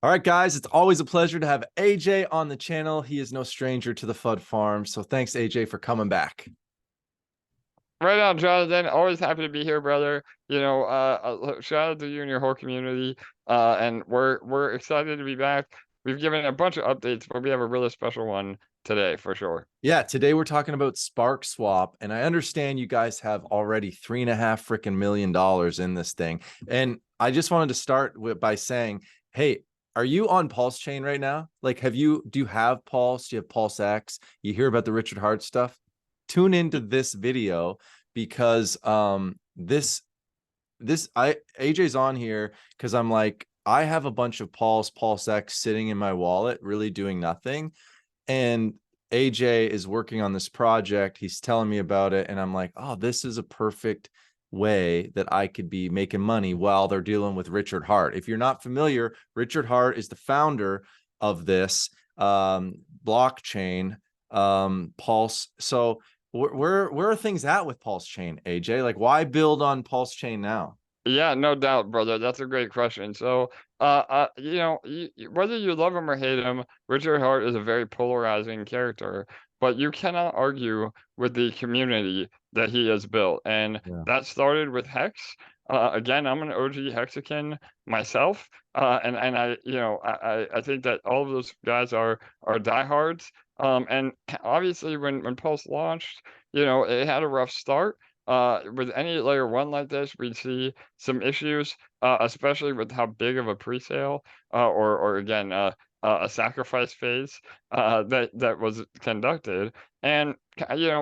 All right, guys, it's always a pleasure to have AJ on the channel. He is no stranger to the FUD farm. So thanks, AJ, for coming back. Right on, Jonathan. Always happy to be here, brother. Shout out to you and your whole community. And we're excited to be back. We've given a bunch of updates, but we have a really special one today for sure. Yeah, today we're talking about SparkSwap, and I understand you guys have already $3.5 million in this thing. And I just wanted to start by saying, hey, are you on Pulsechain right now? Like, do you have Pulse? Do you have Pulse X? You hear about the Richard Hart stuff? Tune into this video because AJ's on here because I'm like, I have a bunch of Pulse X sitting in my wallet, really doing nothing. And AJ is working on this project. He's telling me about it. And I'm like, oh, this is a perfect way that I could be making money while they're dealing with Richard Hart. If you're not familiar, Richard Hart is the founder of this blockchain, Pulse. So where are things at with Pulsechain, AJ? Like, why build on Pulsechain now? Yeah, no doubt, brother. That's a great question. Whether you love him or hate him, Richard Hart is a very polarizing character, but you cannot argue with the community that he has built. And Yeah. that started with Hex. Again, I'm an OG Hexican myself. I think that all of those guys are diehards. And obviously when Pulse launched, it had a rough start. With any layer one like this, we'd see some issues, especially with how big of a presale or again a sacrifice phase that was conducted. And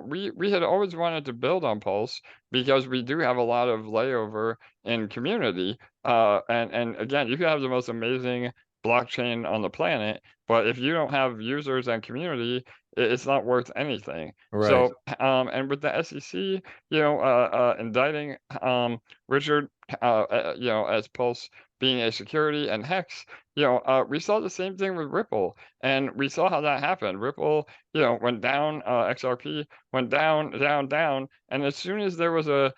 we had always wanted to build on Pulse because we do have a lot of layover in community. And again, you can have the most amazing blockchain on the planet, but if you don't have users and community, it's not worth anything. Right. And with the SEC, indicting Richard, as Pulse being a security and Hex, we saw the same thing with Ripple, and we saw how that happened. Ripple, went down, XRP went down, down, down, and as soon as there was a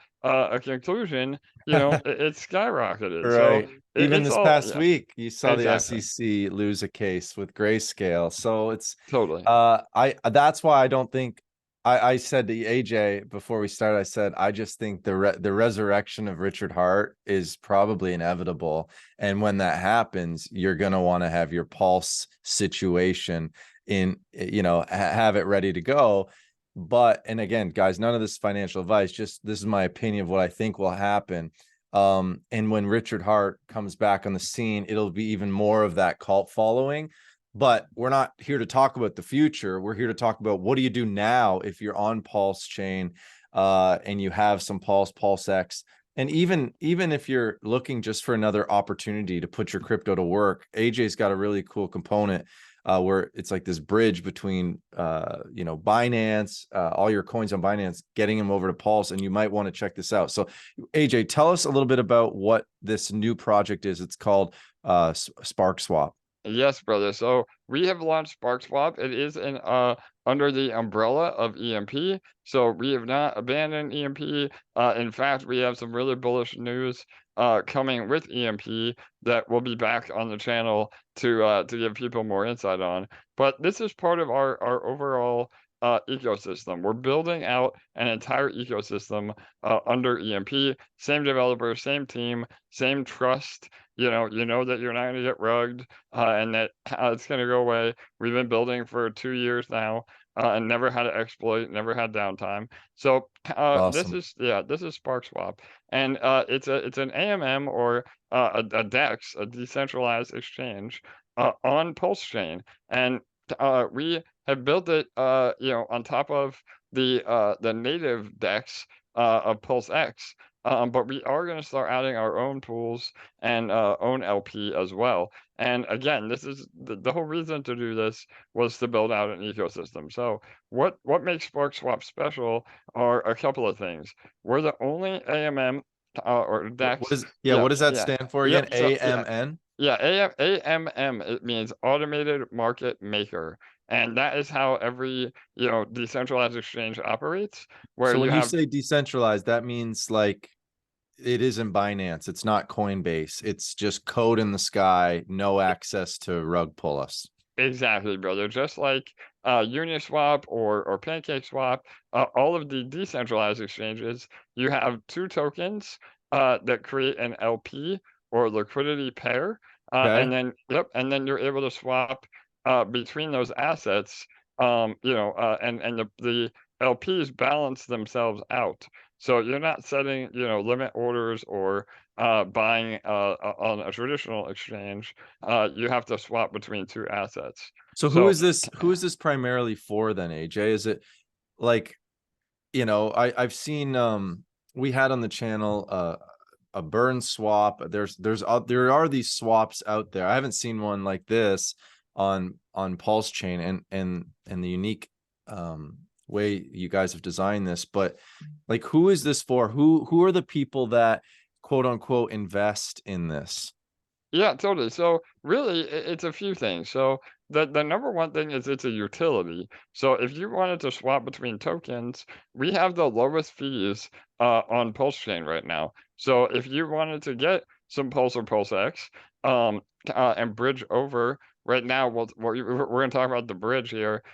conclusion, it skyrocketed. So Right. Even it's this all, past yeah, week, you saw the exactly, SEC lose a case with Grayscale. So it's totally. I that's why I don't think I said to AJ before we started, I said I just think the resurrection of Richard Hart is probably inevitable. And when that happens, you're gonna want to have your pulse situation in, have it ready to go. But and again, guys, none of this is financial advice, just this is my opinion of what I think will happen. And when Richard Hart comes back on the scene, it'll be even more of that cult following. But we're not here to talk about the future. We're here to talk about what do you do now if you're on Pulsechain and you have some Pulse X. And even if you're looking just for another opportunity to put your crypto to work, AJ's got a really cool component where it's like this bridge between Binance, all your coins on Binance, getting them over to Pulse, and you might want to check this out. So AJ, tell us a little bit about what this new project is. It's called SparkSwap. Yes, brother. So we have launched SparkSwap. It is in under the umbrella of EMP. So we have not abandoned EMP. In fact, we have some really bullish news coming with EMP that will be back on the channel to give people more insight on. But this is part of our overall ecosystem. We're building out an entire ecosystem under EMP. Same developer, same team, same trust. You know that you're not going to get rugged and that it's going to go away. We've been building for 2 years now and never had an exploit, never had downtime. So Awesome. this is SparkSwap, and it's an AMM or a DEX, a decentralized exchange on Pulsechain, and we have built it on top of the native DEX of PulseX. But we are going to start adding our own pools and own LP as well. And again, this is the whole reason to do this was to build out an ecosystem. So what makes SparkSwap special are a couple of things. We're the only AMM or What DEX. is Yeah, what does that yeah, stand for again? yep. So yeah, AMN? yeah, AMM, it means automated market maker. And that is how every, decentralized exchange operates, where So you when you have say decentralized, that means like it isn't Binance. It's not Coinbase. It's just code in the sky, no access to rug pull us. Exactly, brother. Just like Uniswap or PancakeSwap, all of the decentralized exchanges, you have two tokens that create an LP or liquidity pair, Okay. and then you're able to swap between those assets. And the LPs balance themselves out, so you're not setting limit orders or buying on a traditional exchange. You have to swap between two assets. So So who is this primarily for then, AJ? Is it like, I've seen we had on the channel a burn swap. There are these swaps out there. I haven't seen one like this on Pulsechain and the unique way you guys have designed this, but like, who is this for? Who are the people that quote unquote invest in this? yeah, totally. So really, it's a few things. So the number one thing is it's a utility. So if you wanted to swap between tokens, we have the lowest fees on Pulse Chain right now. So if you wanted to get some Pulse or Pulse X and bridge over, right now we're going to talk about the bridge here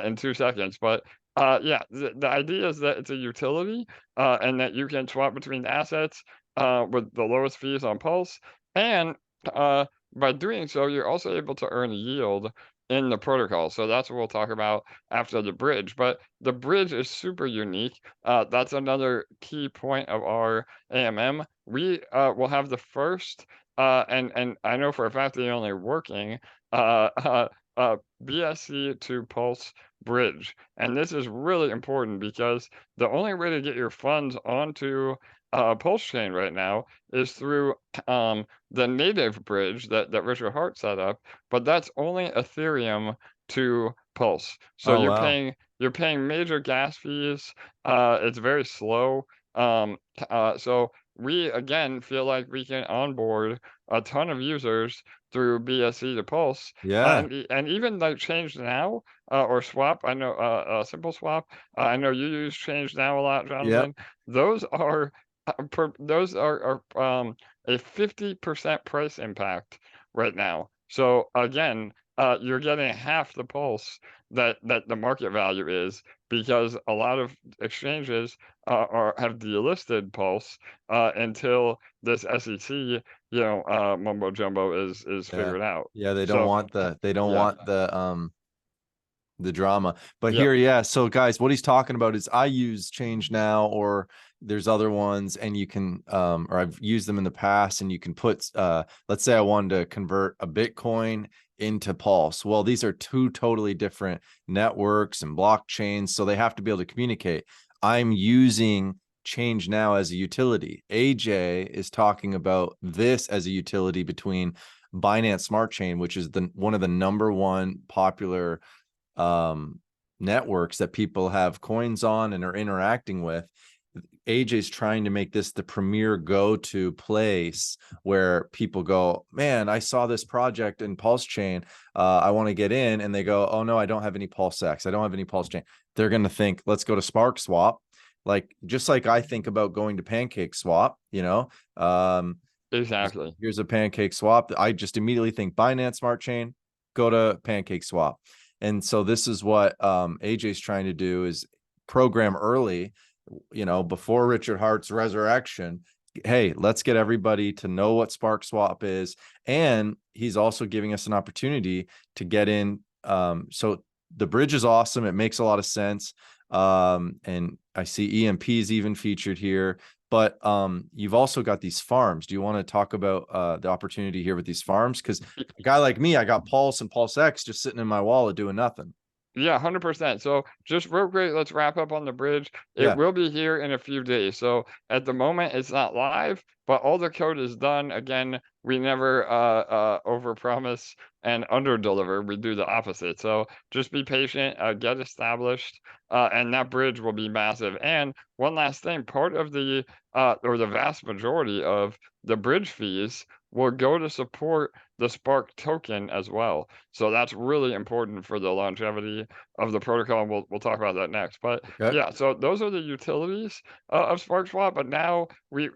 in 2 seconds. But yeah, the idea is that it's a utility and that you can swap between assets with the lowest fees on Pulse. And uh, by doing so, you're also able to earn yield in the protocol. So that's what we'll talk about after the bridge. But the bridge is super unique. That's another key point of our AMM. We will have the first, and I know for a fact the only working BSC to Pulse bridge. And this is really important because the only way to get your funds onto Pulse Chain right now is through the native bridge that Richard Hart set up, but that's only Ethereum to Pulse. So Oh wow. you're paying major gas fees. It's very slow. So we again feel like we can onboard a ton of users through BSC to Pulse, Yeah. and even like Change Now or Swap. I know Simple Swap. I know you use Change Now a lot, Yep. Jonathan. Those are those are a 50% price impact right now. So again, you're getting half the pulse that the market value is because a lot of exchanges have delisted pulse until this SEC mumbo jumbo is Yeah. figured out. Yeah, they don't So want yeah, the drama. But yep, here, yeah. So guys, what he's talking about is I use Change Now, or there's other ones, and you can or I've used them in the past, and you can put let's say I wanted to convert a Bitcoin into Pulse. Well, these are two totally different networks and blockchains, so they have to be able to communicate. I'm using Change Now as a utility. AJ is talking about this as a utility between Binance Smart Chain, which is the one of the number one popular networks that people have coins on and are interacting with. AJ's trying to make this the premier go-to place where people go, man, I saw this project in Pulse Chain. I want to get in. And they go, oh no, I don't have any Pulse X. I don't have any Pulse Chain. They're going to think, let's go to SparkSwap. Like, just like I think about going to PancakeSwap, exactly. here's a PancakeSwap. I just immediately think Binance Smart Chain, go to PancakeSwap. And so this is what AJ's trying to do, is program early, before Richard Hart's resurrection. Hey, let's get everybody to know what SparkSwap is. And he's also giving us an opportunity to get in. So the bridge is awesome. It makes a lot of sense. And I see EMPs even featured here. But you've also got these farms. Do you want to talk about the opportunity here with these farms? Because a guy like me, I got Pulse and Pulse X just sitting in my wallet doing nothing. Yeah, 100%. So just real quick, let's wrap up on the bridge. It Yeah. will be here in a few days. So at the moment, it's not live, but all the code is done. Again, we never overpromise and underdeliver. We do the opposite. So just be patient, get established, and that bridge will be massive. And one last thing, part of the or the vast majority of the bridge fees will go to support the Spark token as well. So that's really important for the longevity of the protocol. And we'll talk about that next. But Okay. yeah, so those are the utilities of SparkSwap. But now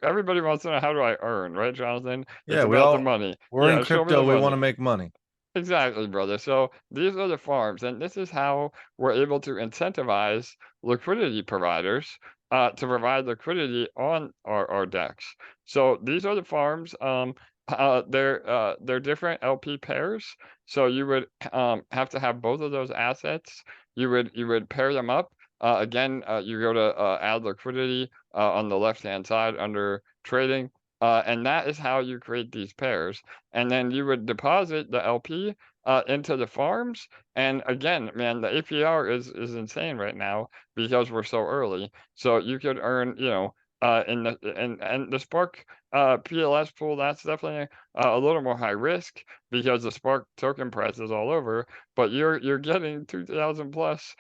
everybody wants to know, how do I earn, right, Jonathan? It's Yeah, about the money. we're in Yeah, show me the crypto. We want to money. make money. Exactly, brother. So these are the farms, and this is how we're able to incentivize liquidity providers to provide liquidity on our decks. So these are the farms. They're different LP pairs. So you would have to have both of those assets. You would pair them up. Again, you go to add liquidity on the left-hand side under trading. And that is how you create these pairs. And then you would deposit the LP into the farms. And again, man, the APR is insane right now because we're so early. So you could earn, in the and the Spark PLS pool, that's definitely a little more high risk because the Spark token price is all over. But you're getting 2,000 plus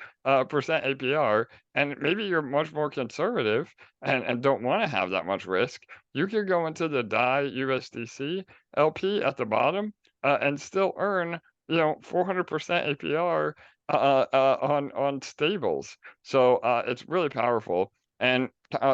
percent APR, and maybe you're much more conservative and don't want to have that much risk. You could go into the DAI USDC LP at the bottom and still earn 400% APR on stables. So it's really powerful, and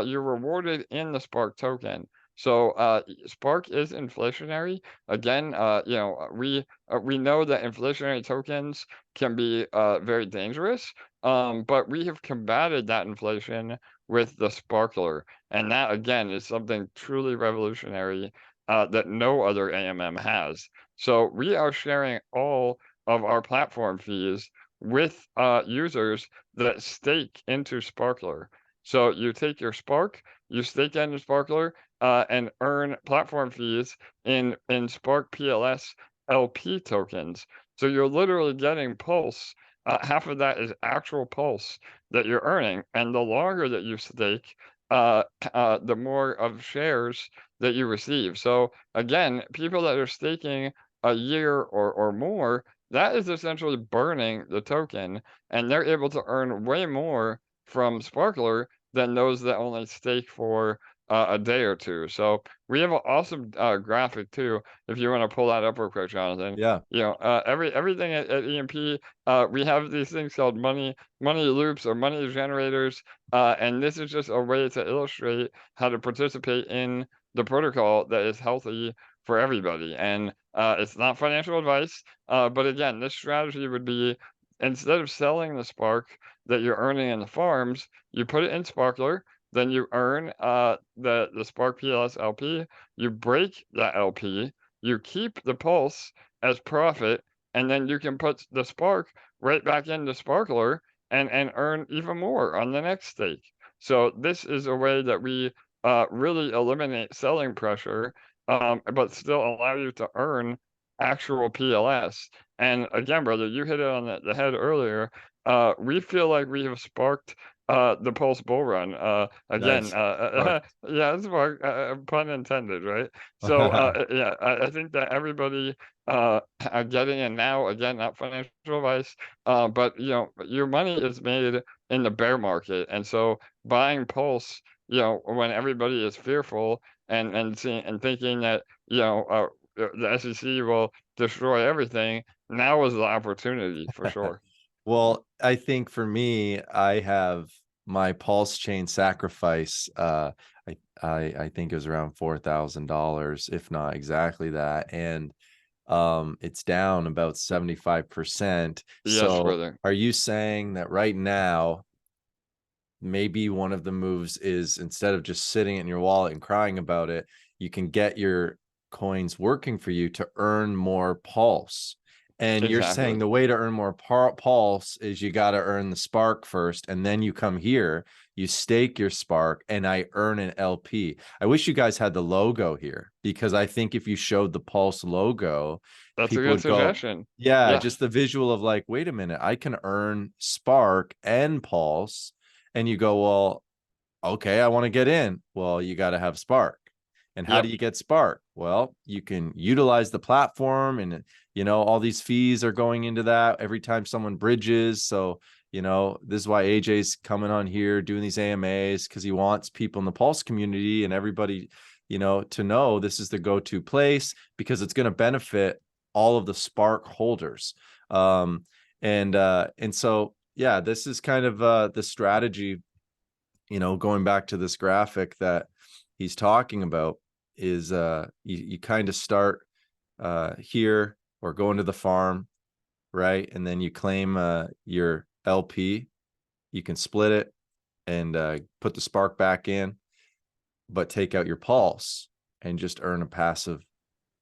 you're rewarded in the Spark token. So Spark is inflationary. Again, we know that inflationary tokens can be very dangerous, but we have combated that inflation with the Sparkler, and that again is something truly revolutionary that no other AMM has. So we are sharing all of our platform fees with users that stake into Sparkler. So you take your Spark, you stake into Sparkler, and earn platform fees in Spark PLS LP tokens. So you're literally getting Pulse. Half of that is actual Pulse that you're earning, and the longer that you stake, the more of shares that you receive. So again, people that are staking a year or more, that is essentially burning the token, and they're able to earn way more from Sparkler than those that only stake for a day or two. So we have an awesome graphic too, if you want to pull that up real quick, Jonathan. Yeah. Everything at EMP, we have these things called money loops or money generators, and this is just a way to illustrate how to participate in the protocol that is healthy for everybody. And it's not financial advice, but again, this strategy would be, instead of selling the Spark that you're earning in the farms, you put it in Sparkler, then you earn the Spark PLS LP, you break that LP, you keep the Pulse as profit, and then you can put the Spark right back into Sparkler and earn even more on the next stake. So this is a way that we really eliminate selling pressure, but still allow you to earn actual PLS. And again, brother, you hit it on the head earlier. We feel like we have sparked the Pulse Bull Run. Again, Nice. Spark. yeah, spark, pun intended, right? So yeah, I think that everybody are getting in now. Again, not financial advice, but your money is made in the bear market, and so buying Pulse, when everybody is fearful and seeing and thinking that the SEC will destroy everything, now is the opportunity for sure. Well, I think for me, I have my Pulsechain sacrifice. I think it was around $4,000, if not exactly that, and it's down about 75%. Yes, So brother. are you saying that right now maybe one of the moves is, instead of just sitting in your wallet and crying about it, you can get your coins working for you to earn more Pulse? And you're saying Exactly. the way to earn more Pulse is you got to earn the Spark first, and then you come here, you stake your Spark, and I earn an LP. I wish you guys had the logo here, because I think if you showed the Pulse logo, That's a people good would go, suggestion. yeah, Yes. just the visual of like, wait a minute, I can earn Spark and Pulse. And you go, well, okay, I want to get in. Well, you got to have Spark. And how do Yep. you get Spark? Well, you can utilize the platform, and all these fees are going into that every time someone bridges. So, this is why AJ's coming on here doing these AMAs, because he wants people in the Pulse community and everybody to know this is the go-to place because it's going to benefit all of the Spark holders. And so, yeah, this is kind of the strategy, going back to this graphic that he's talking about is you kind of start here or go into the farm, right? And then you claim your LP. You can split it and put the Spark back in, but take out your Pulse and just earn a passive,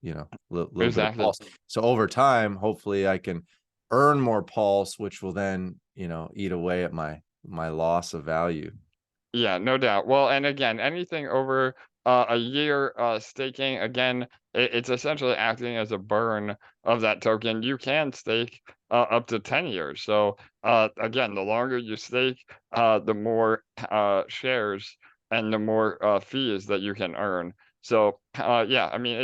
little bit of Exactly. Pulse. So over time, hopefully I can earn more Pulse, which will then, eat away at my loss of value. Yeah, no doubt. Well, and again, anything over a year staking, again, it's essentially acting as a burn of that token. You can stake up to 10 years. So again, the longer you stake, the more shares and the more fees that you can earn. So yeah, I mean,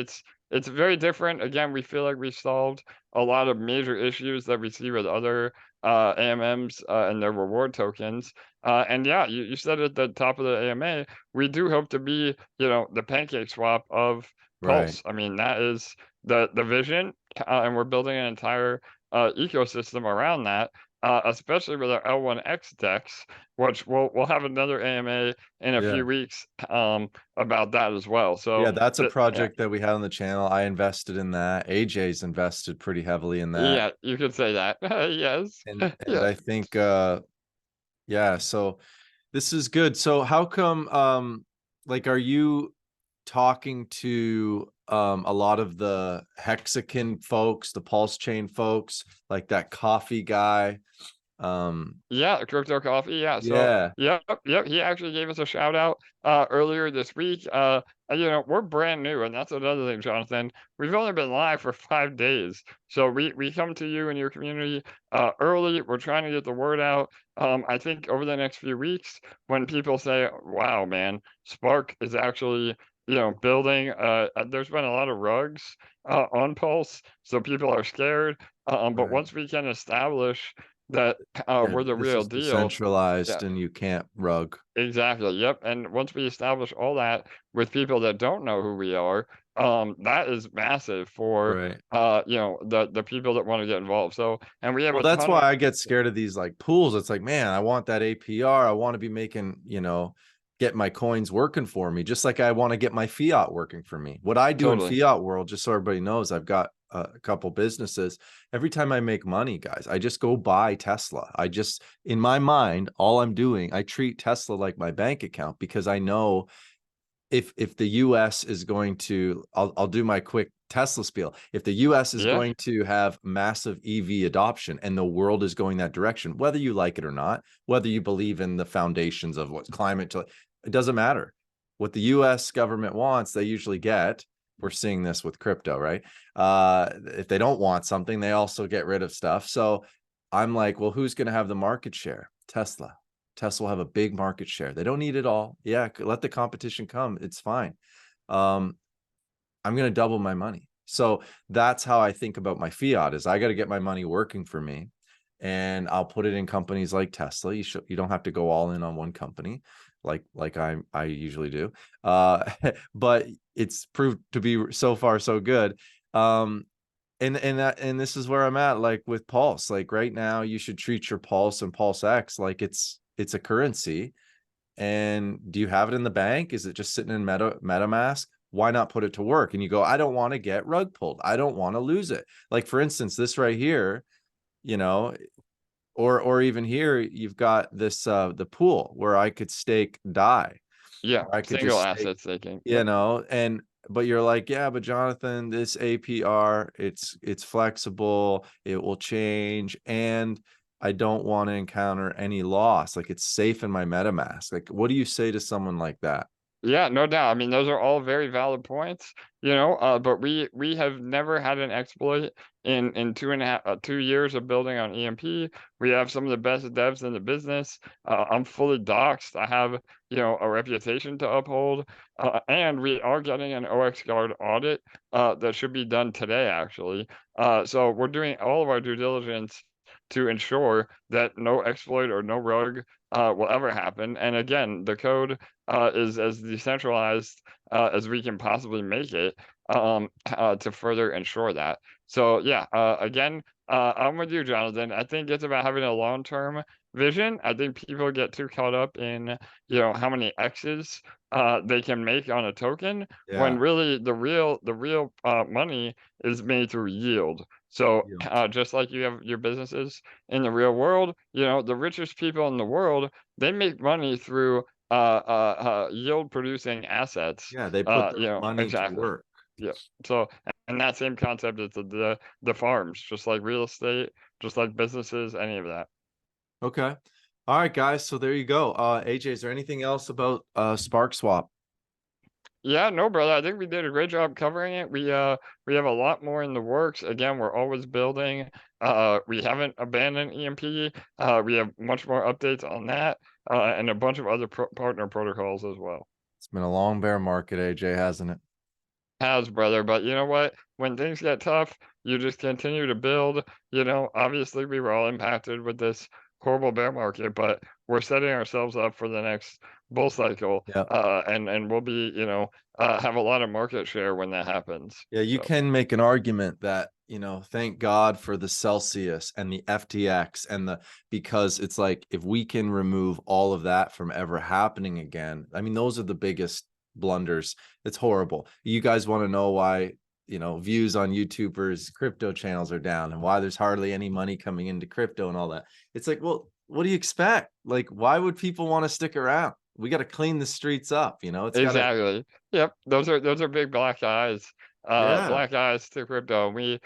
it's very different. Again, we feel like we solved a lot of major issues that we see with other AMMs and their reward tokens. And yeah, you said at the top of the AMA, we do hope to be, the pancake swap of Right. Pulse. I mean, that is the vision, and we're building an entire ecosystem around that. Especially with our L1X decks, which we'll have another AMA in a Yeah. few weeks about that as well. Yeah, So that's a yeah, project that we had on the channel. I invested in that. AJ's invested pretty heavily in that. yeah, you could say that. Yes, And yeah. I think yeah, so this is good. So how come like are you talking to a lot of the Hexagon folks, the Pulsechain folks, like that coffee guy? Yeah, Crypto Coffee, yeah, so Yeah, yep, he actually gave us a shout out, earlier this week, and, we're brand new, and that's another thing, Jonathan. We've only been live for 5 days, so we come to you and your community, early, we're trying to get the word out. I think over the next few weeks, when people say, "Wow, man, Spark is actually, building," there's been a lot of rugs, on Pulse, so people are scared, but right. once we can establish that Yeah, we're the this real is deal. Yeah, decentralized and you can't rug. exactly. Yep. And once we establish all that with people that don't know who we are, that is massive for Right. the people that want to get involved. So, and we have Well, a that's ton why of I get scared of these like pools. It's like, man, I want that APR. I want to be making, get my coins working for me, just like I want to get my fiat working for me. What I do in totally. fiat world, just so everybody knows, I've got a couple businesses. Every time I make money, guys, I just go buy Tesla. In my mind, all I'm doing, I treat Tesla like my bank account because I know if the US is going to, I'll do my quick Tesla spiel. If the US is Yeah. going to have massive EV adoption and the world is going that direction, whether you like it or not, whether you believe in the foundations of what's climate, it doesn't matter. What the US government wants, they usually get. We're seeing this with crypto, right? If they don't want something, they also get rid of stuff. So I'm like, well, who's going to have the market share? Tesla. Tesla will have a big market share. They don't need it all. Yeah, let the competition come. It's fine. I'm going to double my money. So that's how I think about my fiat is I got to get my money working for me and I'll put it in companies like Tesla. You don't have to go all in on one company like I usually do. But it's proved to be so far so good. And this is where I'm at, like with Pulse. Like right now, you should treat your Pulse and Pulse X like it's a currency. And do you have it in the bank? Is it just sitting in MetaMask? Why not put it to work? And you go, I don't want to get rug pulled. I don't want to lose it. Like for instance, this right here, you know, or even here, you've got this the pool where I could stake DAI, Yeah. where I could Single just stake, asset staking. Yep. and but you're like, yeah, but Jonathan, this APR, it's flexible, it will change, and I don't want to encounter any loss. Like it's safe in my MetaMask. Like, what do you say to someone like that? Yeah, no doubt. I mean, those are all very valid points, but we have never had an exploit in 2 years of building on EMP. We have some of the best devs in the business. I'm fully doxed. I have, a reputation to uphold, and we are getting an OX Guard audit that should be done today, actually. So we're doing all of our due diligence to ensure that no exploit or no rug will ever happen. And again, the code is as decentralized as we can possibly make it, to further ensure that. So yeah, again, I'm with you, Jonathan. I think it's about having a long-term vision. I think people get too caught up in, how many X's they can make on a token, Yeah. when really the real money is made through yield. So Yield. just like you have your businesses in the real world, the richest people in the world, they make money through yield producing assets. Yeah, they put their money to Exactly. work. Yeah. So, and that same concept is the farms, just like real estate, just like businesses, any of that. Okay. All right, guys. So there you go. AJ, is there anything else about SparkSwap? Yeah, no, brother. I think we did a great job covering it. We have a lot more in the works. Again, we're always building. We haven't abandoned EMP. We have much more updates on that, and a bunch of other partner protocols as well. It's been a long bear market, AJ, hasn't it? Has, brother, but you know what? When things get tough, you just continue to build. Obviously we were all impacted with this horrible bear market, but we're setting ourselves up for the next bull cycle. Yeah. And we'll be, have a lot of market share when that happens. Yeah, you So can make an argument that, thank God for the Celsius and the FTX and because it's like if we can remove all of that from ever happening again, I mean, those are the biggest blunders. It's horrible. You guys want to know why, views on YouTubers, crypto channels are down and why there's hardly any money coming into crypto and all that. It's like, well, what do you expect? Like, why would people want to stick around? We got to clean the streets up, it's got to, exactly. Yep. Those are big black eyes. yeah. Black eyes to crypto. We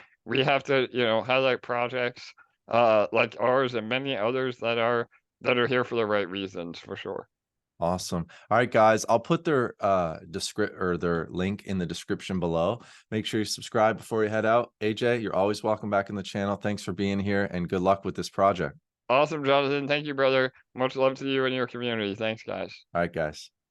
have to, highlight projects like ours and many others that are here for the right reasons for sure. Awesome. All right, guys. I'll put their their link in the description below. Make sure you subscribe before you head out. AJ, you're always welcome back in the channel. Thanks for being here and good luck with this project. Awesome, Jonathan. Thank you, brother. Much love to you and your community. Thanks, guys. All right, guys.